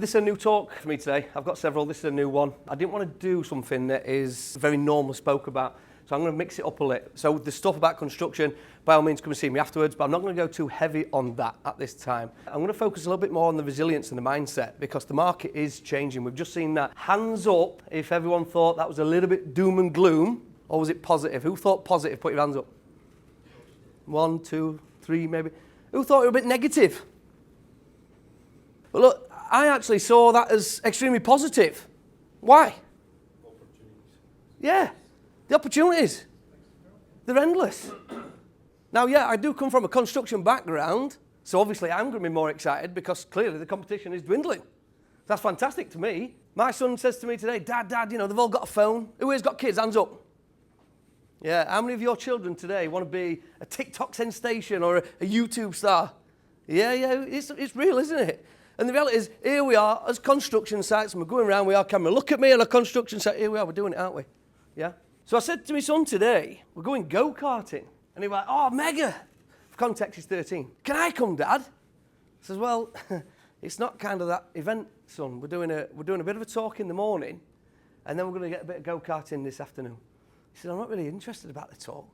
This is a new talk for me today. I've got several. This is a new one. I didn't want to do something that is very normal spoke about, so I'm going to mix it up a little. So the stuff about construction, by all means, come and see me afterwards, but I'm not going to go too heavy on that at this time. I'm going to focus a little bit more on the resilience and the mindset, because the market is changing. We've just seen that. Hands up if everyone thought that was a little bit doom and gloom, or was it positive? Who thought positive? Put your hands up. 1, 2, 3 maybe. Who thought it was a bit negative? Well, look, I actually saw that as extremely positive. Why? Yeah, the opportunities. They're endless. Now, yeah, I do come from a construction background, so obviously I'm going to be more excited because clearly the competition is dwindling. That's fantastic to me. My son says to me today, Dad, you know, they've all got a phone. Who has got kids? Hands up. Yeah, how many of your children today want to be a TikTok sensation or a YouTube star? Yeah, it's real, isn't it? And the reality is, here we are as construction sites, and we're going around with our camera. Look at me on a construction site. Here we are, we're doing it, aren't we? Yeah? So I said to my son today, we're going go-karting. And he was like, oh, mega. For context, he's 13. Can I come, Dad? I says, well, it's not kind of that event, son. We're doing a bit of a talk in the morning, and then we're going to get a bit of go-karting this afternoon. He said, I'm not really interested about the talk.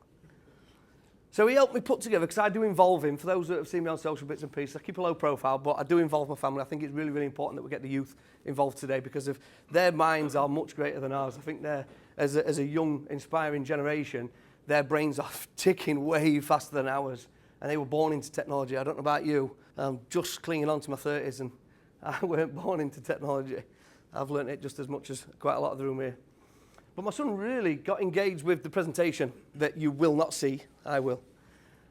So he helped me put together, because I do involve him. For those that have seen me on social bits and pieces, I keep a low profile, but I do involve my family. I think it's really, really important that we get the youth involved today, because of their minds are much greater than ours. I think they're, as a young, inspiring generation, their brains are ticking way faster than ours. And they were born into technology. I don't know about you. I'm just clinging on to my 30s, and I weren't born into technology. I've learnt it just as much as quite a lot of the room here. But my son really got engaged with the presentation that you will not see. I will.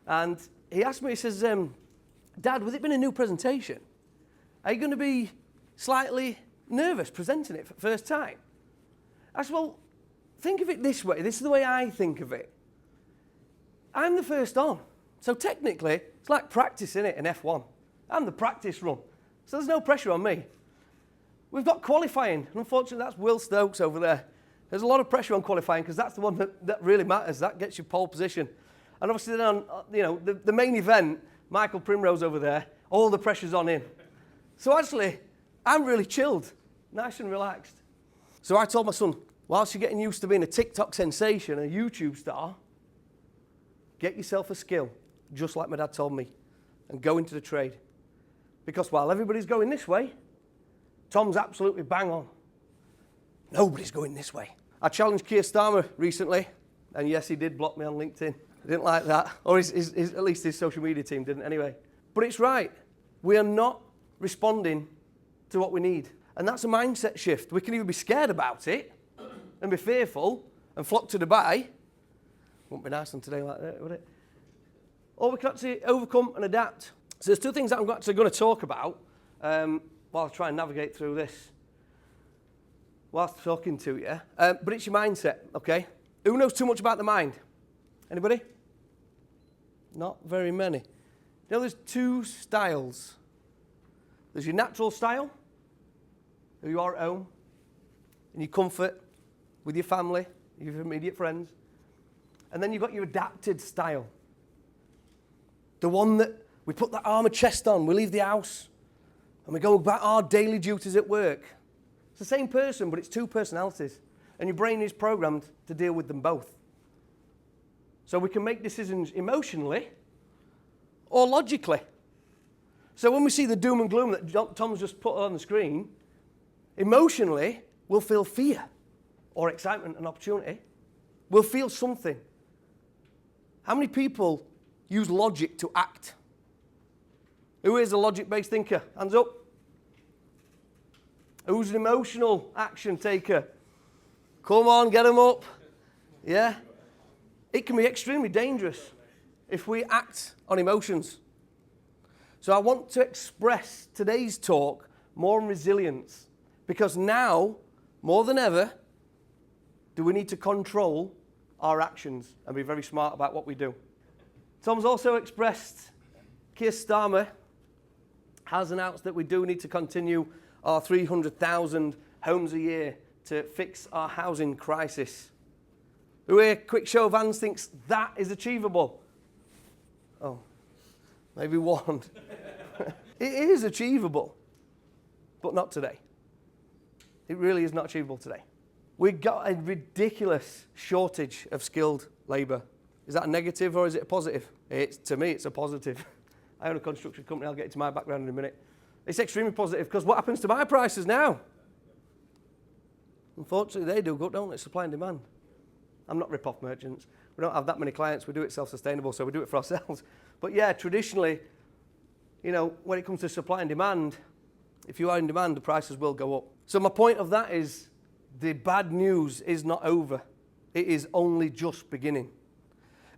And he asked me, he says, Dad, with it being a new presentation, are you going to be slightly nervous presenting it for the first time? I said, well, think of it this way. This is the way I think of it. I'm the first on. So technically, it's like practicing it in F1. I'm the practice run. So there's no pressure on me. We've got qualifying. And unfortunately, that's Will Stokes over there. There's a lot of pressure on qualifying, because that's the one that really matters. That gets you pole position. And obviously then on, you know, the main event, Michael Primrose over there, all the pressure's on him. So actually, I'm really chilled, nice and relaxed. So I told my son, whilst you're getting used to being a TikTok sensation, a YouTube star, get yourself a skill, just like my dad told me, and go into the trade. Because while everybody's going this way, Tom's absolutely bang on. Nobody's going this way. I challenged Keir Starmer recently, and yes, he did block me on LinkedIn. I didn't like that. Or at least his social media team didn't anyway. But it's right. We are not responding to what we need. And that's a mindset shift. We can either be scared about it and be fearful and flock to Dubai. Wouldn't be nice on today like that, would it? Or we can actually overcome and adapt. So there's two things that I'm actually going to talk about while I try and navigate through this whilst talking to you. But it's your mindset, okay? Who knows too much about the mind? Anybody? Not very many. You know, there's two styles. There's your natural style, who you are at home, in your comfort, with your family, your immediate friends. And then you've got your adapted style. The one that we put that armoured chest on, we leave the house, and we go about our daily duties at work. It's the same person, but it's two personalities. And your brain is programmed to deal with them both. So we can make decisions emotionally or logically. So when we see the doom and gloom that Tom's just put on the screen, emotionally, we'll feel fear or excitement and opportunity. We'll feel something. How many people use logic to act? Who is a logic-based thinker? Hands up. Who's an emotional action taker? Come on, get them up. Yeah? It can be extremely dangerous if we act on emotions. So I want to express today's talk more on resilience, because now, more than ever, do we need to control our actions and be very smart about what we do. Tom's also expressed, Keir Starmer has announced that we do need to continue our 300,000 homes a year to fix our housing crisis. Who here, quick show of hands, thinks that is achievable? Oh, maybe one. It is achievable. but not today. It really is not achievable today. We've got a ridiculous shortage of skilled labour. Is that a negative or is it a positive? To me, it's a positive. I own a construction company. I'll get into my background in a minute. It's extremely positive because what happens to my prices now? Unfortunately, they do go up, don't they? Supply and demand. I'm not rip-off merchants. We don't have that many clients. We do it self-sustainable, so we do it for ourselves. But yeah, traditionally, you know, when it comes to supply and demand, if you are in demand, the prices will go up. So my point of that is the bad news is not over. It is only just beginning.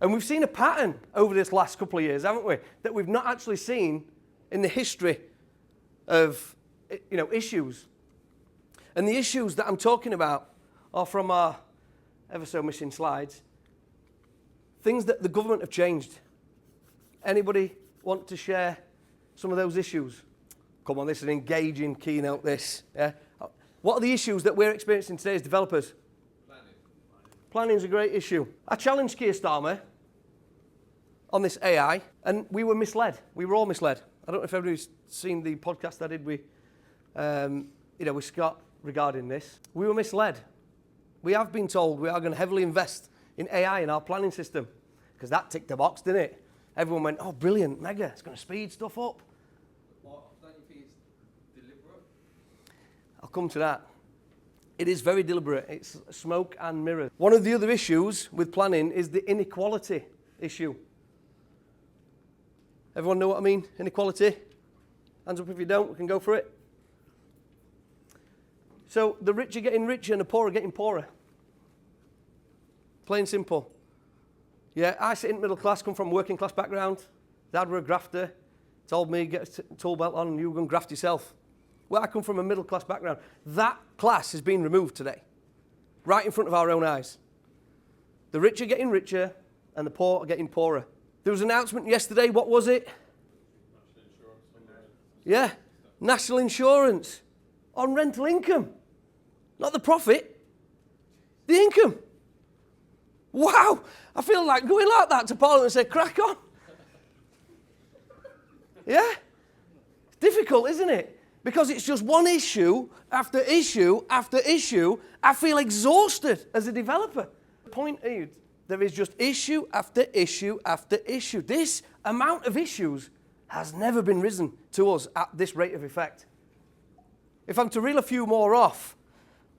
And we've seen a pattern over this last couple of years, haven't we? That we've not actually seen in the history of, you know, issues. And the issues that I'm talking about are from our ever so missing slides. Things that the government have changed. Anybody want to share some of those issues? Come on, this is an engaging keynote, this. Yeah? What are the issues that we're experiencing today as developers? Planning is a great issue. I challenged Keir Starmer on this AI, and we were misled. We were all misled. I don't know if everybody's seen the podcast I did with Scott regarding this. We were misled. We have been told we are going to heavily invest in AI in our planning system, because that ticked the box, didn't it? Everyone went, oh, brilliant, mega, it's going to speed stuff up. Don't you think it's deliberate? I'll come to that. It is very deliberate. It's smoke and mirrors. One of the other issues with planning is the inequality issue. Everyone know what I mean? Inequality? Hands up if you don't, we can go for it. So the rich are getting richer and the poor are getting poorer. Plain simple. Yeah, I sit in middle class, come from a working class background. Dad were a grafter. Told me, get a tool belt on and you go and graft yourself. Well, I come from a middle class background. That class is being removed today. Right in front of our own eyes. The rich are getting richer and the poor are getting poorer. There was an announcement yesterday, what was it? National insurance. Yeah, national insurance on rental income. Not the profit, the income. Wow, I feel like going like that to Parliament and say, crack on. Yeah? It's difficult, isn't it? Because it's just one issue after issue after issue. I feel exhausted as a developer. The point is, there is just issue after issue after issue. This amount of issues has never been risen to us at this rate of effect. If I'm to reel a few more off,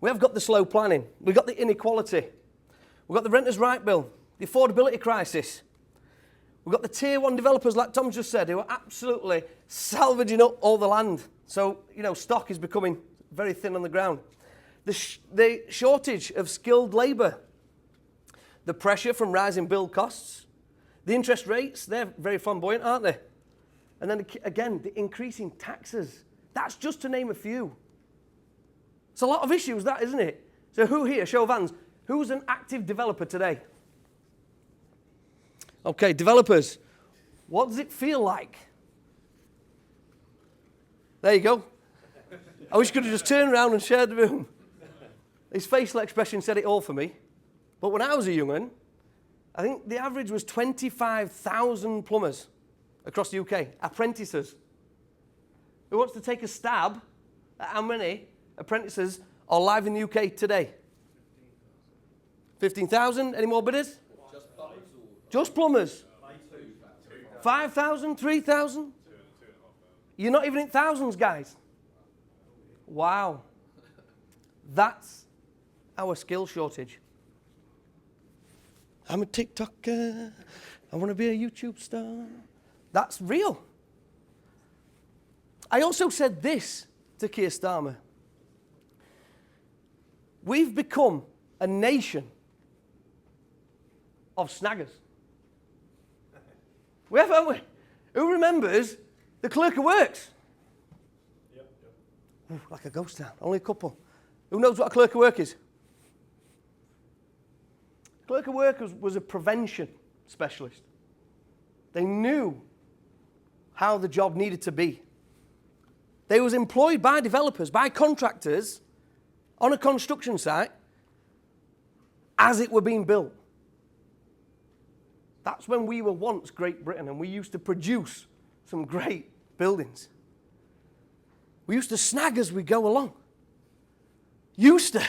we have got the slow planning. We've got the inequality. We've got the renters' right bill, the affordability crisis. We've got the tier one developers, like Tom just said, who are absolutely salvaging up all the land. So, you know, stock is becoming very thin on the ground. The shortage of skilled labour. The pressure from rising build costs. The interest rates, they're very flamboyant, aren't they? And then, again, the increasing taxes. That's just to name a few. It's a lot of issues, that, isn't it? So who here, show of hands, who's an active developer today? Okay, developers, what does it feel like? There you go. I wish you could have just turned around and shared the room. His facial expression said it all for me. But when I was a young one, I think the average was 25,000 plumbers across the UK, apprentices. Who wants to take a stab at how many apprentices are live in the UK today? 15,000? Any more bidders? Just plumbers? Just plumbers? 5,000? 3,000? You're not even in thousands, guys. Wow. That's our skill shortage. I'm a TikToker. I want to be a YouTube star. That's real. I also said this to Keir Starmer. We've become a nation of snaggers. We have, haven't we? Who remembers the Clerk of Works? Yep. Ooh, like a ghost town. Only a couple. Who knows what a Clerk of Work is? Clerk of Work was a prevention specialist. They knew how the job needed to be. They was employed by developers, by contractors, on a construction site as it were being built. That's when we were once Great Britain and we used to produce some great buildings. We used to snag as we go along. Used to.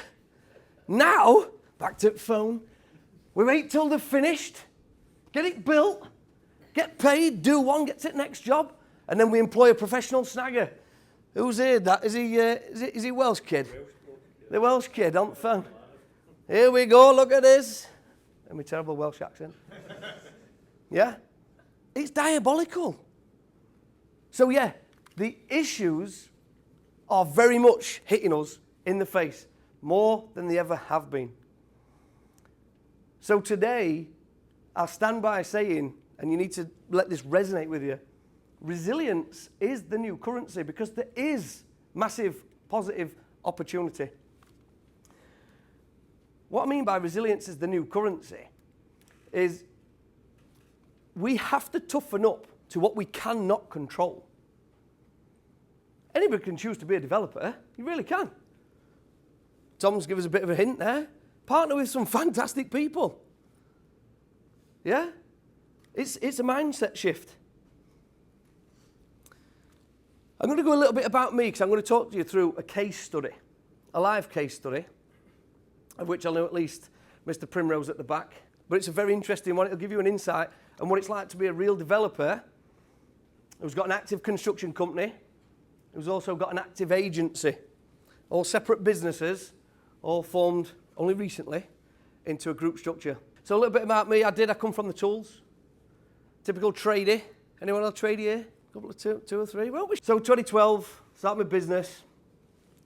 Now, back to the phone, we wait till they're finished, get it built, get paid, do one, get to the next job, and then we employ a professional snagger. Who's here? That is he Welsh kid? The Welsh kid on the phone. Here we go, look at this. And my terrible Welsh accent. Yeah? It's diabolical. So yeah, the issues are very much hitting us in the face, more than they ever have been. So today, I'll stand by saying, and you need to let this resonate with you, resilience is the new currency because there is massive positive opportunity. What I mean by resilience is the new currency is we have to toughen up to what we cannot control. Anybody can choose to be a developer. You really can. Tom's given us a bit of a hint there. Partner with some fantastic people. Yeah? It's a mindset shift. I'm going to go a little bit about me because I'm going to talk to you through a case study, a live case study, of which I know at least Mr. Primrose at the back. But it's a very interesting one. It'll give you an insight on what it's like to be a real developer who's got an active construction company, who's also got an active agency, all separate businesses, all formed only recently into a group structure. So a little bit about me. I come from the tools. Typical tradie. Anyone else tradie here? A couple of two or three? Well, so 2012, started my business.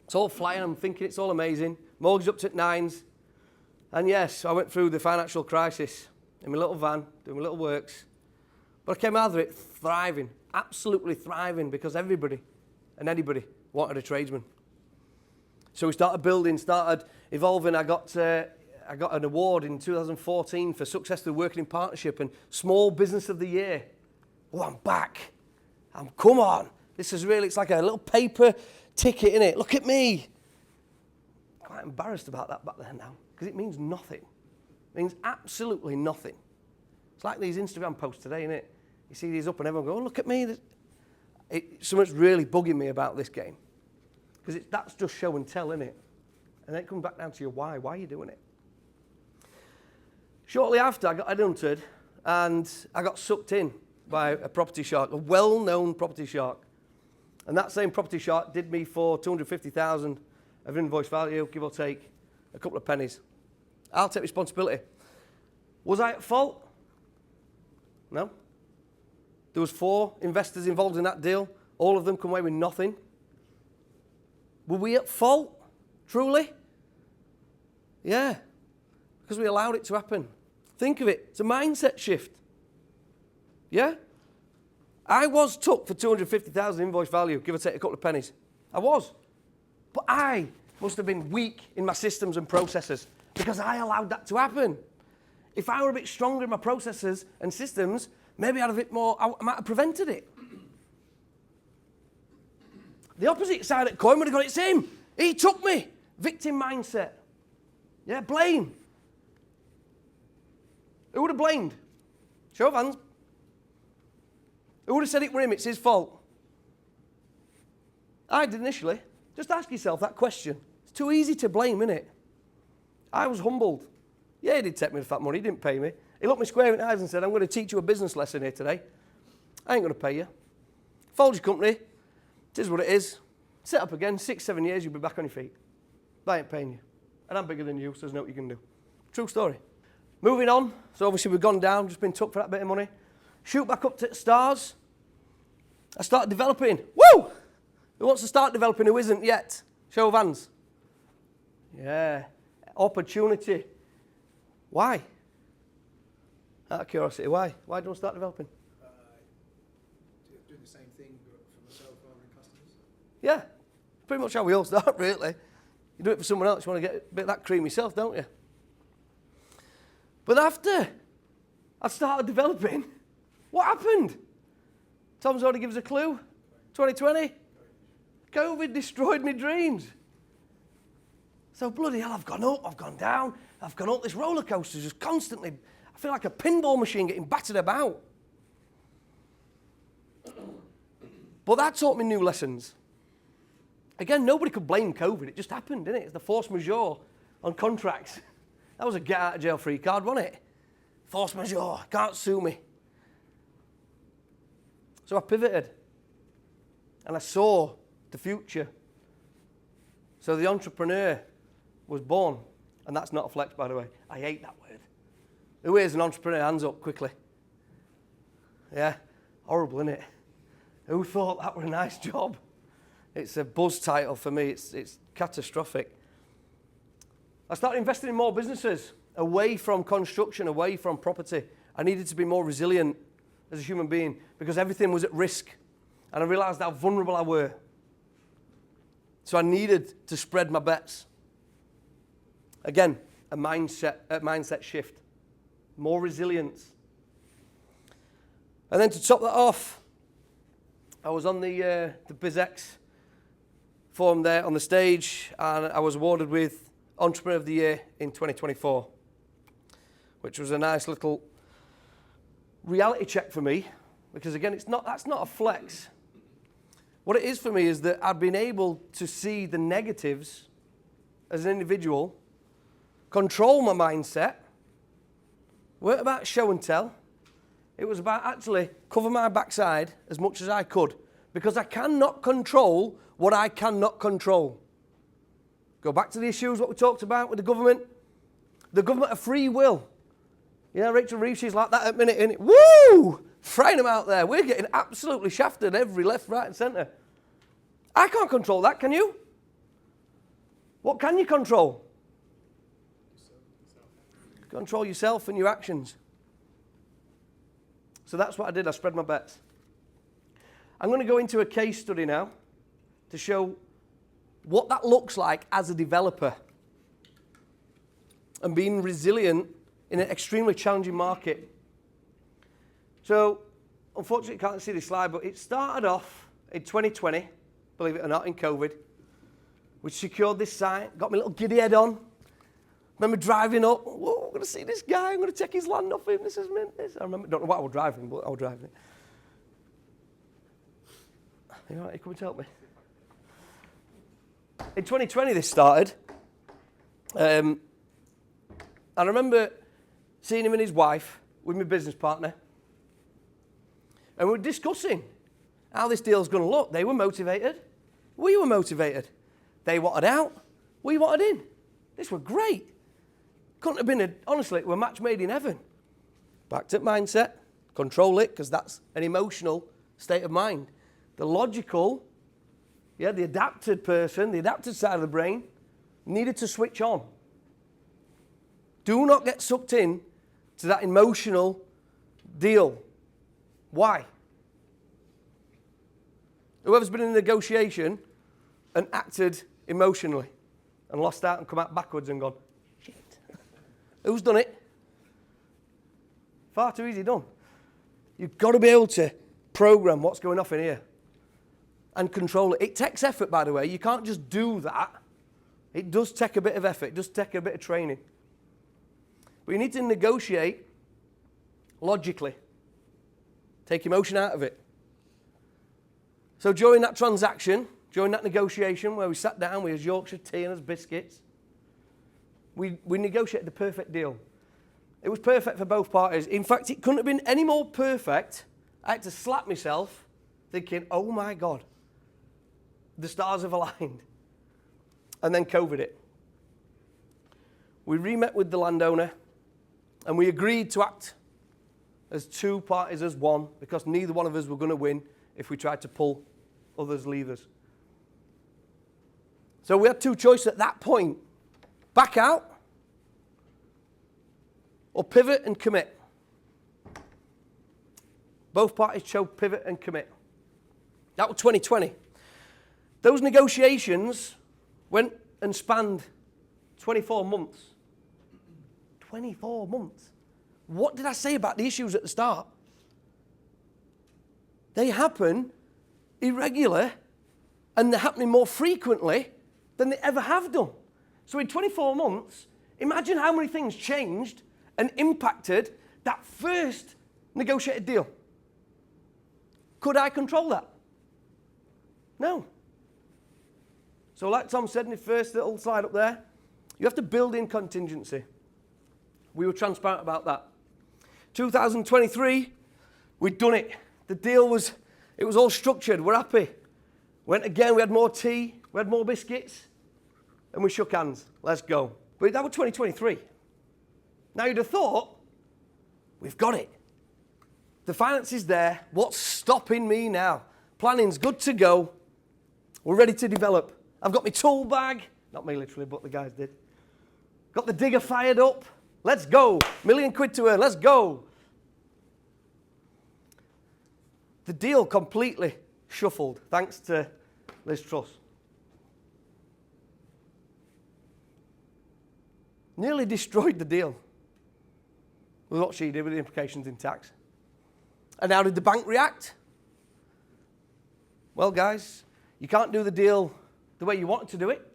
It's all flying. I'm thinking it's all amazing. Mortgage up to 9s. And yes, I went through the financial crisis in my little van, doing my little works. But I came out of it thriving, absolutely thriving, because everybody and anybody wanted a tradesman. So we started building, started evolving. I got an award in 2014 for successfully working in partnership and Small Business of the Year. Oh, I'm back. Come on. This is really, it's like a little paper ticket, innit? Look at me. Quite embarrassed about that back then now, because it means nothing. It means absolutely nothing. It's like these Instagram posts today, innit? You see these up and everyone goes, oh, look at me. Something's really bugging me about this game. Because that's just show and tell, innit? And then it comes back down to your why. Why are you doing it? Shortly after, I got headhunted and I got sucked in by a property shark, a well-known property shark. And that same property shark did me for 250,000 of invoice value, give or take a couple of pennies. I'll take responsibility. Was I at fault? No. There was 4 investors involved in that deal. All of them come away with nothing. Were we at fault? Truly? Yeah. Because we allowed it to happen. Think of it. It's a mindset shift. Yeah? I was took for 250,000 invoice value, give or take a couple of pennies. I was. But I must have been weak in my systems and processes because I allowed that to happen. If I were a bit stronger in my processes and systems, maybe I'd have a bit more, I might have prevented it. The opposite side of the coin would have got it same. He took me. Victim mindset. Yeah, blame. Who would have blamed? Show of hands. Who would have said it were him? It's his fault. I did initially. Just ask yourself that question. It's too easy to blame, isn't it? I was humbled. Yeah, he did take me the fat money. He didn't pay me. He looked me square in the eyes and said, I'm going to teach you a business lesson here today. I ain't going to pay you. Fold your company. It is what it is. Set up again. 6-7 years, you'll be back on your feet. But I ain't paying you. And I'm bigger than you, so there's nothing you can do. True story. Moving on. So obviously we've gone down, just been took for that bit of money. Shoot back up to the stars. I started developing. Woo! Who wants to start developing who isn't yet? Show of hands. Yeah. Opportunity. Why? Out of curiosity, why? Why do you want to start developing? Doing the same thing but for myself rather than customers. Yeah. Pretty much how we all start, really. You do it for someone else, you want to get a bit of that cream yourself, don't you? But after I started developing, what happened? Tom's already given us a clue. 2020. COVID destroyed my dreams. So bloody hell, I've gone up, I've gone down, I've gone up this roller coaster just constantly. I feel like a pinball machine getting battered about. But that taught me new lessons. Again, nobody could blame COVID. It just happened, didn't it? It's the force majeure on contracts. That was a get out of jail free card, wasn't it? Force majeure, can't sue me. So I pivoted and I saw the future. So the entrepreneur was born. And that's not a flex, by the way. I hate that word. Who is an entrepreneur? Hands up quickly. Yeah, horrible, isn't it? Who thought that were a nice job? It's a buzz title for me. It's catastrophic. I started investing in more businesses, away from construction, away from property. I needed to be more resilient as a human being because everything was at risk. And I realized how vulnerable I were. So I needed to spread my bets. Again, a mindset shift. More resilience. And then to top that off, I was on the BizX forum there on the stage, and I was awarded with Entrepreneur of the Year in 2024, which was a nice little reality check for me, because again, that's not a flex. What it is for me is that I've been able to see the negatives as an individual, control my mindset, weren't about show and tell. It was about actually cover my backside as much as I could, because I cannot control what I cannot control. Go back to the issues, what we talked about with the government. The government of free will. Yeah, Rachel Reeves, she's like that at the minute, innit? Woo! Frying them out there. We're getting absolutely shafted every left, right and centre. I can't control that, can you? What can you control? Control yourself and your actions. So that's what I did. I spread my bets. I'm going to go into a case study now to show what that looks like as a developer and being resilient in an extremely challenging market. So, unfortunately, you can't see this slide, but it started off in 2020, believe it or not, in COVID. We secured this site, got my little giddy head on. Remember driving up, whoa, I'm going to see this guy, I'm going to take his land off him, this is mint. I don't know what I was driving, but I was driving it. Are you all right? You come and help me. In 2020 this started. I remember seeing him and his wife with my business partner. And we were discussing how this deal's going to look. They were motivated. We were motivated. They wanted out. We wanted in. This were great. Couldn't have been, honestly, we're a match made in heaven. Backed up mindset. Control it, because that's an emotional state of mind. The logical, the adapted person, the adapted side of the brain, needed to switch on. Do not get sucked in to that emotional deal. Why? Whoever's been in a negotiation and acted emotionally and lost out and come out backwards and gone, shit. Who's done it? Far too easy done. You've got to be able to program what's going off in here and control it. It takes effort, by the way. You can't just do that. It does take a bit of effort. It does take a bit of training. But you need to negotiate logically. Take emotion out of it. So during that transaction, during that negotiation where we sat down, we had Yorkshire tea and us biscuits, we negotiated the perfect deal. It was perfect for both parties. In fact, it couldn't have been any more perfect. I had to slap myself thinking, oh my God, the stars have aligned. And then COVID hit. We re-met with the landowner and we agreed to act as two parties as one, because neither one of us were going to win if we tried to pull others' levers. So we had two choices at that point. Back out or pivot and commit. Both parties chose pivot and commit. That was 2020. Those negotiations went and spanned 24 months. 24 months. What did I say about the issues at the start? They happen irregular and they're happening more frequently than they ever have done. So in 24 months, imagine how many things changed and impacted that first negotiated deal. Could I control that? No. So like Tom said in the first little slide up there, you have to build in contingency. We were transparent about that. 2023, we'd done it. The deal was, it was all structured. We're happy. Went again, we had more tea, we had more biscuits, and we shook hands. Let's go. But that was 2023. Now you'd have thought, we've got it. The finance is there. What's stopping me now? Planning's good to go. We're ready to develop. I've got my tool bag. Not me literally, but the guys did. Got the digger fired up. Let's go. £1 million to earn. Let's go. The deal completely shuffled thanks to Liz Truss. Nearly destroyed the deal with what she did with the implications in tax. And how did the bank react? Well, guys, you can't do the deal the way you wanted to do it.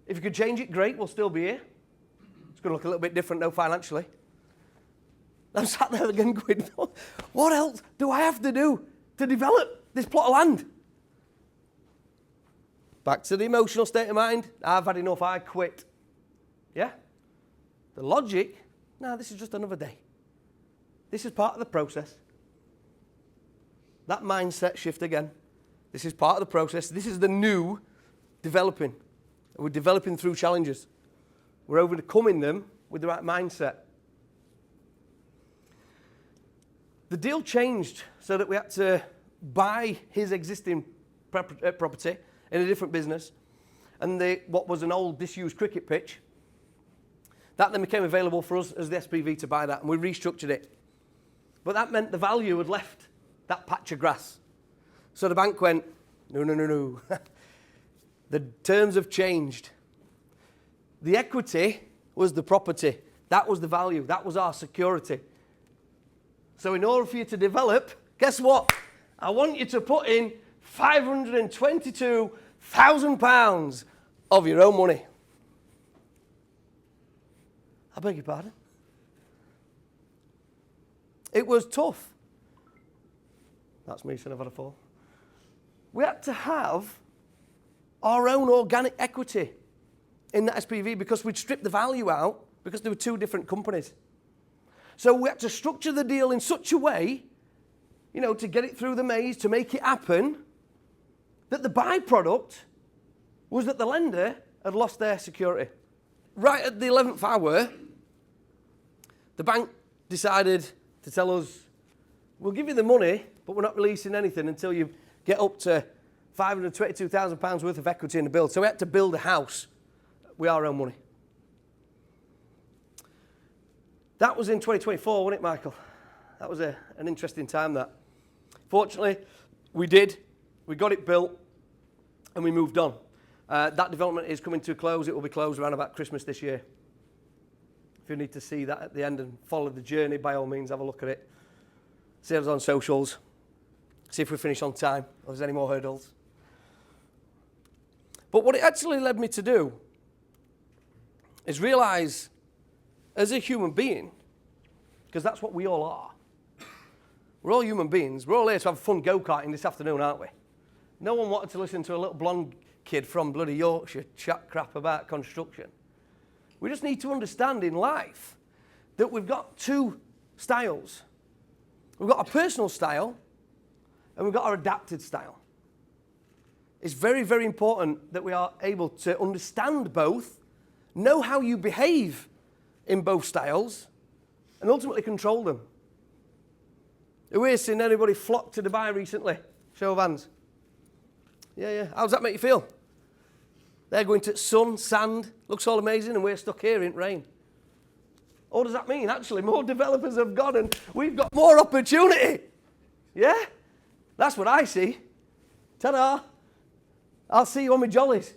If you could change it, great, we'll still be here. It's going to look a little bit different, though, financially. I'm sat there again going, what else do I have to do to develop this plot of land? Back to the emotional state of mind. I've had enough, I quit. Yeah? The logic, no, this is just another day. This is part of the process. That mindset shift again. This is part of the process. This is the new developing. We're developing through challenges. We're overcoming them with the right mindset. The deal changed so that we had to buy his existing property in a different business and what was an old disused cricket pitch. That then became available for us as the SPV to buy that, and we restructured it. But that meant the value had left that patch of grass. So the bank went, no. The terms have changed. The equity was the property. That was the value. That was our security. So in order for you to develop, guess what? I want you to put in £522,000 of your own money. I beg your pardon? It was tough. That's me saying I've had a fall. We had to have our own organic equity in that SPV because we'd stripped the value out because there were two different companies. So we had to structure the deal in such a way, to get it through the maze, to make it happen, that the byproduct was that the lender had lost their security. Right at the 11th hour, the bank decided to tell us, we'll give you the money, but we're not releasing anything until you get up to £522,000 worth of equity in the build. So we had to build a house with our own money. That was in 2024, wasn't it, Michael? That was an interesting time, that. Fortunately, we did. We got it built, and we moved on. That development is coming to a close. It will be closed around about Christmas this year. If you need to see that at the end and follow the journey, by all means, have a look at it. See us on socials. See if we finish on time, or there's any more hurdles. But what it actually led me to do is realise, as a human being, because that's what we all are. We're all human beings. We're all here to have fun go-karting this afternoon, aren't we? No one wanted to listen to a little blonde kid from bloody Yorkshire chat crap about construction. We just need to understand in life that we've got two styles. We've got a personal style and we've got our adapted style. It's very, very important that we are able to understand both, know how you behave in both styles, and ultimately control them. Have we seen anybody flock to Dubai recently? Show of hands. Yeah. How does that make you feel? They're going to sun, sand, looks all amazing, and we're stuck here in rain. What does that mean? Actually, more developers have gone and we've got more opportunity. Yeah? That's what I see. Ta-da. I'll see you on my jollies.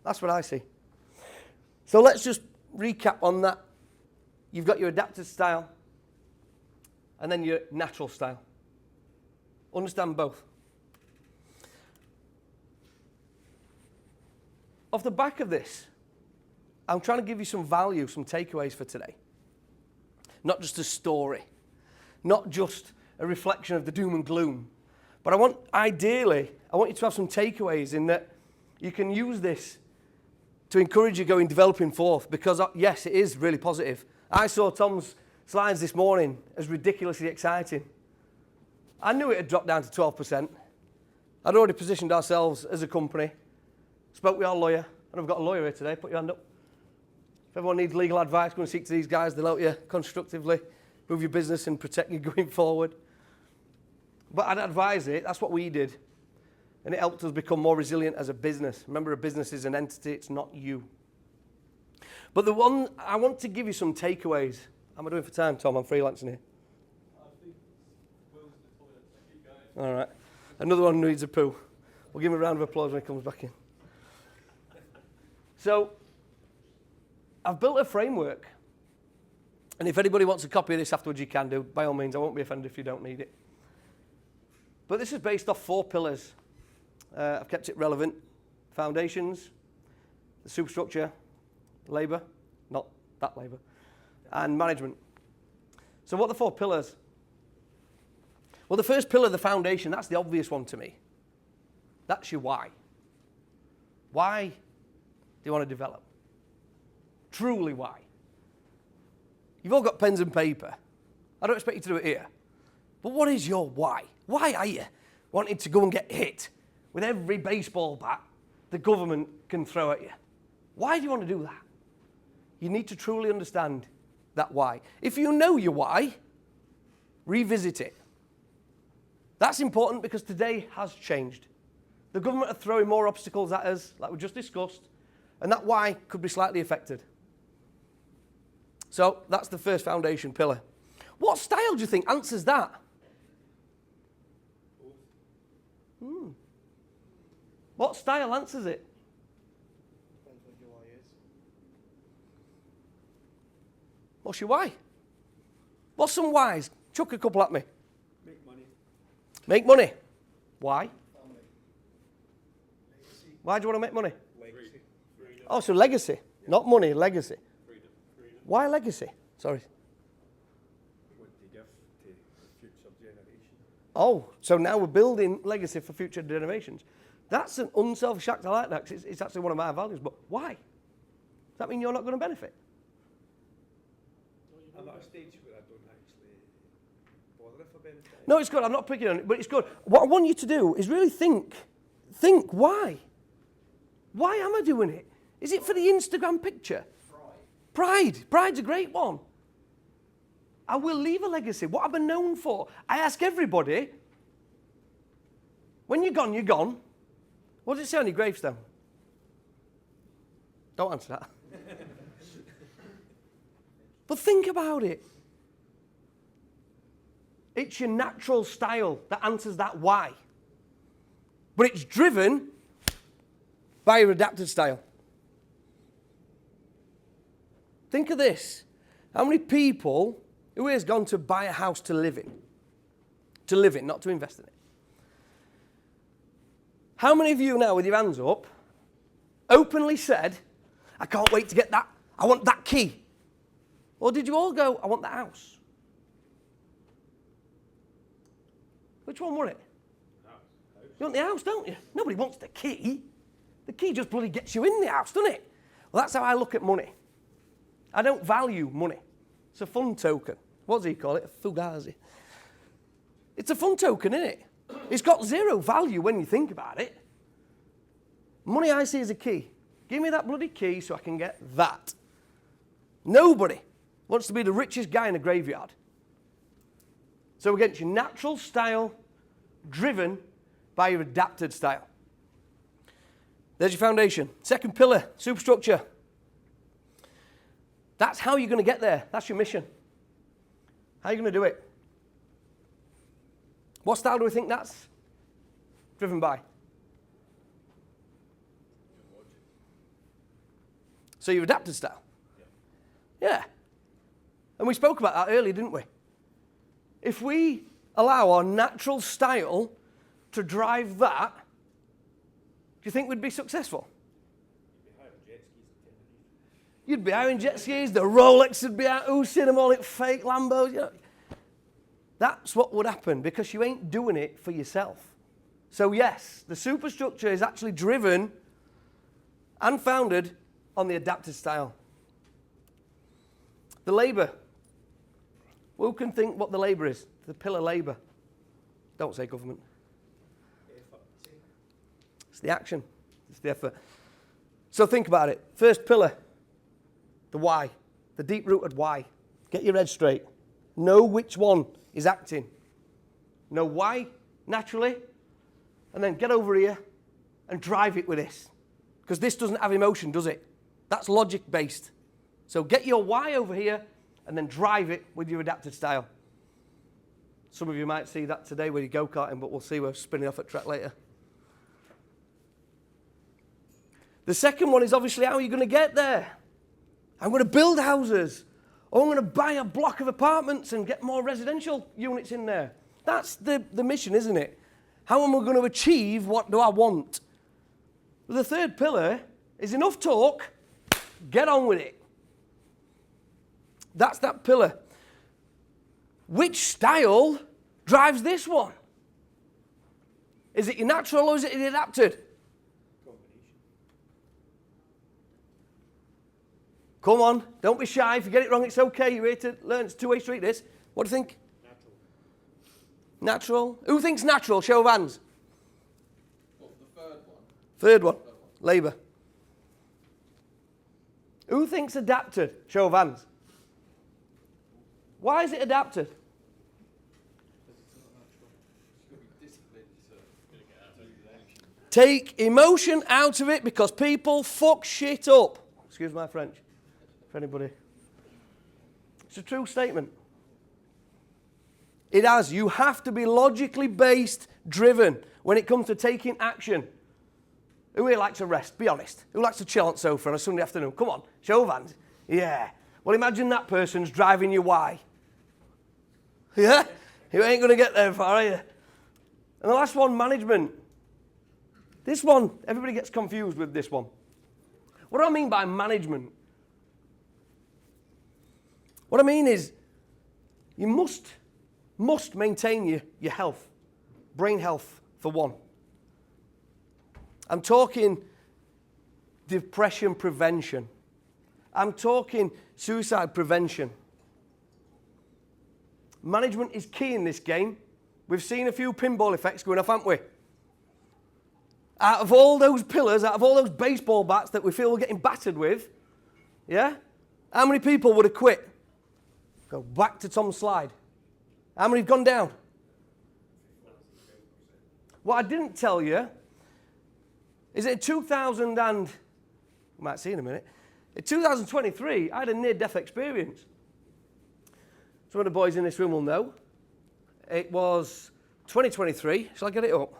That's what I see. So let's just recap on that. You've got your adapted style and then your natural style. Understand both. Off the back of this, I'm trying to give you some value, some takeaways for today. Not just a story, not just a reflection of the doom and gloom, but ideally, I want you to have some takeaways in that you can use this to encourage you going developing forth because, yes, it is really positive. I saw Tom's slides this morning as ridiculously exciting. I knew it had dropped down to 12%. I'd already positioned ourselves as a company, spoke with our lawyer, and I've got a lawyer here today. Put your hand up. If everyone needs legal advice, go and speak to these guys. They'll help you constructively move your business and protect you going forward. But I'd advise it. That's what we did. And it helped us become more resilient as a business. Remember, a business is an entity. It's not you. But the one, I want to give you some takeaways. How am I doing for time, Tom? I'm freelancing here. I think Will's in the toilet. Keep going. All right. Another one needs a poo. We'll give him a round of applause when he comes back in. So, I've built a framework. And if anybody wants a copy of this afterwards, you can do. By all means, I won't be offended if you don't need it. But this is based off 4 pillars. I've kept it relevant. Foundations, the superstructure, labour, not that labour, and management. So what are the 4 pillars? Well, the first pillar, the foundation, that's the obvious one to me. That's your why. Why do you want to develop? Truly why. You've all got pens and paper. I don't expect you to do it here. But what is your why? Why are you wanting to go and get hit with every baseball bat the government can throw at you? Why do you want to do that? You need to truly understand that why. If you know your why, revisit it. That's important because today has changed. The government are throwing more obstacles at us, like we just discussed, and that why could be slightly affected. So that's the first foundation pillar. What style do you think answers that? What style answers it? Depends what your why is. What's your why? What's some whys? Chuck a couple at me. Make money. Make money. Why? Family. Legacy. Why do you want to make money? Legacy. Freedom. Oh, so legacy. Not money, legacy. Freedom. Why legacy? Sorry. What do you give to the future generation? Oh, so now we're building legacy for future generations. That's an unselfish act. I like that 'cause it's actually one of my values. But why? Does that mean you're not going to benefit? I'm at a stage where I don't actually bother if I benefit. No, it's good. I'm not picking on it, but it's good. What I want you to do is really think. Think, why? Why am I doing it? Is it for the Instagram picture? Pride. Pride's a great one. I will leave a legacy. What am I known for? I ask everybody, when you're gone, you're gone. What does it say on your gravestone? Don't answer that. But think about it. It's your natural style that answers that why. But it's driven by your adapted style. Think of this. How many people, who has gone to buy a house to live in? To live in, not to invest in it. How many of you now, with your hands up, openly said, I can't wait to get that, I want that key? Or did you all go, I want the house? Which one were it? You want the house, don't you? Nobody wants the key. The key just bloody gets you in the house, doesn't it? Well, that's how I look at money. I don't value money. It's a fun token. What does he call it? A fugazi. It's a fun token, isn't it? It's got zero value when you think about it. Money I see as a key. Give me that bloody key so I can get that. Nobody wants to be the richest guy in a graveyard. So against your natural style, driven by your adapted style. There's your foundation. Second pillar, superstructure. That's how you're going to get there. That's your mission. How are you going to do it? What style do we think that's driven by? So your adapted style? Yeah. And we spoke about that earlier, didn't we? If we allow our natural style to drive that, do you think we'd be successful? You'd be hiring jet skis, the Rolex would be out, who's seen them all, fake Lambos, you know. That's what would happen because you ain't doing it for yourself. So yes, the superstructure is actually driven and founded on the adapted style. The labour. Who can think what the labour is? The pillar labour. Don't say government. It's the action. It's the effort. So think about it. First pillar, the why, the deep-rooted why. Get your head straight. Know which one is acting. Know why, naturally, and then get over here and drive it with this. Because this doesn't have emotion, does it? That's logic-based. So get your why over here and then drive it with your adapted style. Some of you might see that today with your go-karting, but we'll see. We're spinning off at track later. The second one is obviously how are you going to get there? I'm going to build houses. Or I'm going to buy a block of apartments and get more residential units in there. That's the mission, isn't it? How am I going to achieve what do I want? The third pillar is enough talk, get on with it. That's that pillar. Which style drives this one? Is it your natural or is it your adapted? Come on, don't be shy. If you get it wrong, it's okay. You're here to learn. It's a two-way street, this. What do you think? Natural. Who thinks natural? Show of hands. What's the third one? Third one. Labour. Who thinks adapted? Show of hands. Why is it adapted? Take emotion out of it because people fuck shit up. Excuse my French. For anybody. It's a true statement. It has. You have to be logically based, driven when it comes to taking action. Who here likes to rest? Be honest. Who likes to chill on the sofa on a Sunday afternoon? Come on, show of hands. Yeah. Well, imagine that person's driving you why. Yeah? You ain't going to get there far, are you? And the last one, management. This one, everybody gets confused with this one. What do I mean by management? What I mean is, you must maintain your health, brain health for one. I'm talking depression prevention. I'm talking suicide prevention. Management is key in this game. We've seen a few pinball effects going off, haven't we? Out of all those pillars, out of all those baseball bats that we feel we're getting battered with, yeah? How many people would have quit? Go back to Tom's slide. How many have gone down? What I didn't tell you is that in 2000 and, you might see in a minute, in 2023, I had a near-death experience. Some of the boys in this room will know. It was 2023. Shall I get it up?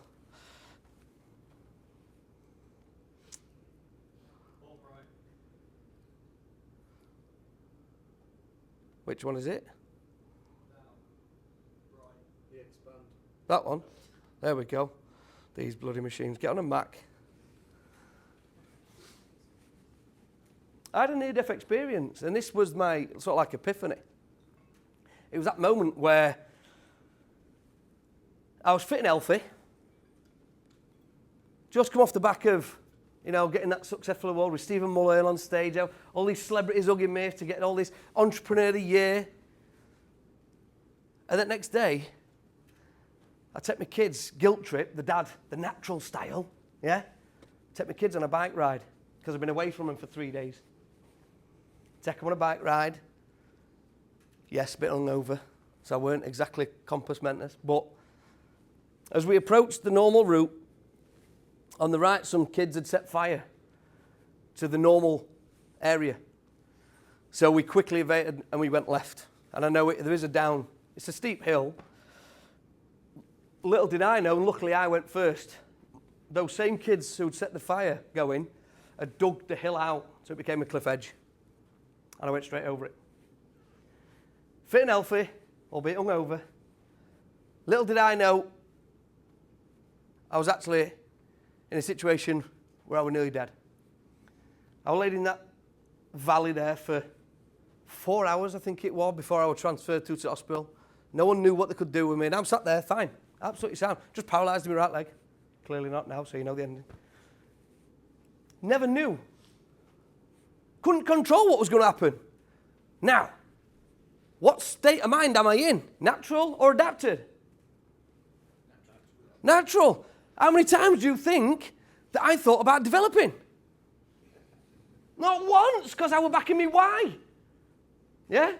Which one is it? That one. There we go. These bloody machines. Get on a Mac. I had a near-death experience, and this was my sort of like epiphany. It was that moment where I was fit and healthy, just come off the back of, you know, getting that successful award with Stephen Mulhern on stage, all these celebrities hugging me to get all this Entrepreneur of the Year. And that next day, I take my kids, guilt trip, the dad, the natural style, yeah? Take my kids on a bike ride, because I've been away from them for 3 days. Take them on a bike ride. Yes, a bit hungover, so I weren't exactly compos mentis, but as we approached the normal route, on the right, some kids had set fire to the normal area. So we quickly evaded and we went left. And I know there is a down, it's a steep hill. Little did I know, and luckily I went first. Those same kids who'd set the fire going had dug the hill out, so it became a cliff edge. And I went straight over it. Fit and healthy, albeit hungover. Little did I know, I was actually in a situation where I was nearly dead. I was laid in that valley there for 4 hours, I think it was, before I was transferred to the hospital. No one knew what they could do with me, and I'm sat there, fine, absolutely sound. Just paralysed in my right leg. Clearly not now, so you know the ending. Never knew. Couldn't control what was going to happen. Now, what state of mind am I in? Natural or adapted? Natural. How many times do you think that I thought about developing? Not once, because I was back in me why. Yeah?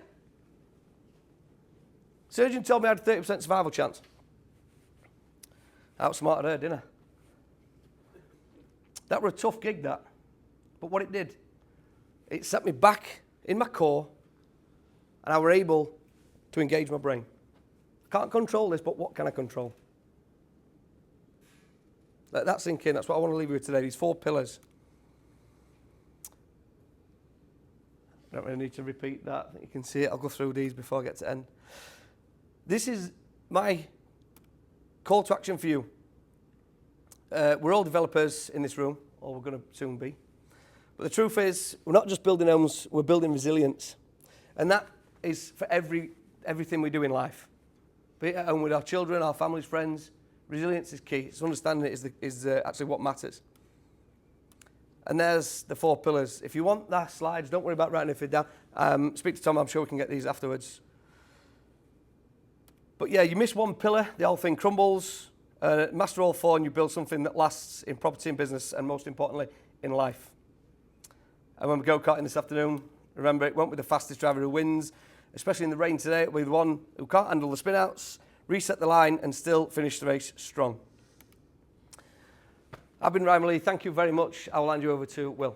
Surgeon told me I had a 30% survival chance. Outsmarted her, didn't I? That was a tough gig, that. But what it did, it set me back in my core, and I were able to engage my brain. I can't control this, but what can I control? Let that sink in. That's what I want to leave you with today, these 4 pillars. I don't really need to repeat that. I think you can see it. I'll go through these before I get to end. This is my call to action for you. We're all developers in this room, or we're going to soon be. But the truth is, we're not just building homes, we're building resilience. And that is for everything we do in life. Be it at home with our children, our families, friends. Resilience is key. It's understanding it is actually what matters. And there's the 4 pillars. If you want the slides, don't worry about writing anything down. Speak to Tom, I'm sure we can get these afterwards. But yeah, you miss one pillar, the whole thing crumbles. Master all 4 and you build something that lasts in property and business, and most importantly, in life. And when we go karting this afternoon, remember, it won't be the fastest driver who wins, especially in the rain today. It'll be the one who can't handle the spin-outs, reset the line, and still finish the race strong. I've been Ryan Lee. Thank you very much. I will hand you over to Will.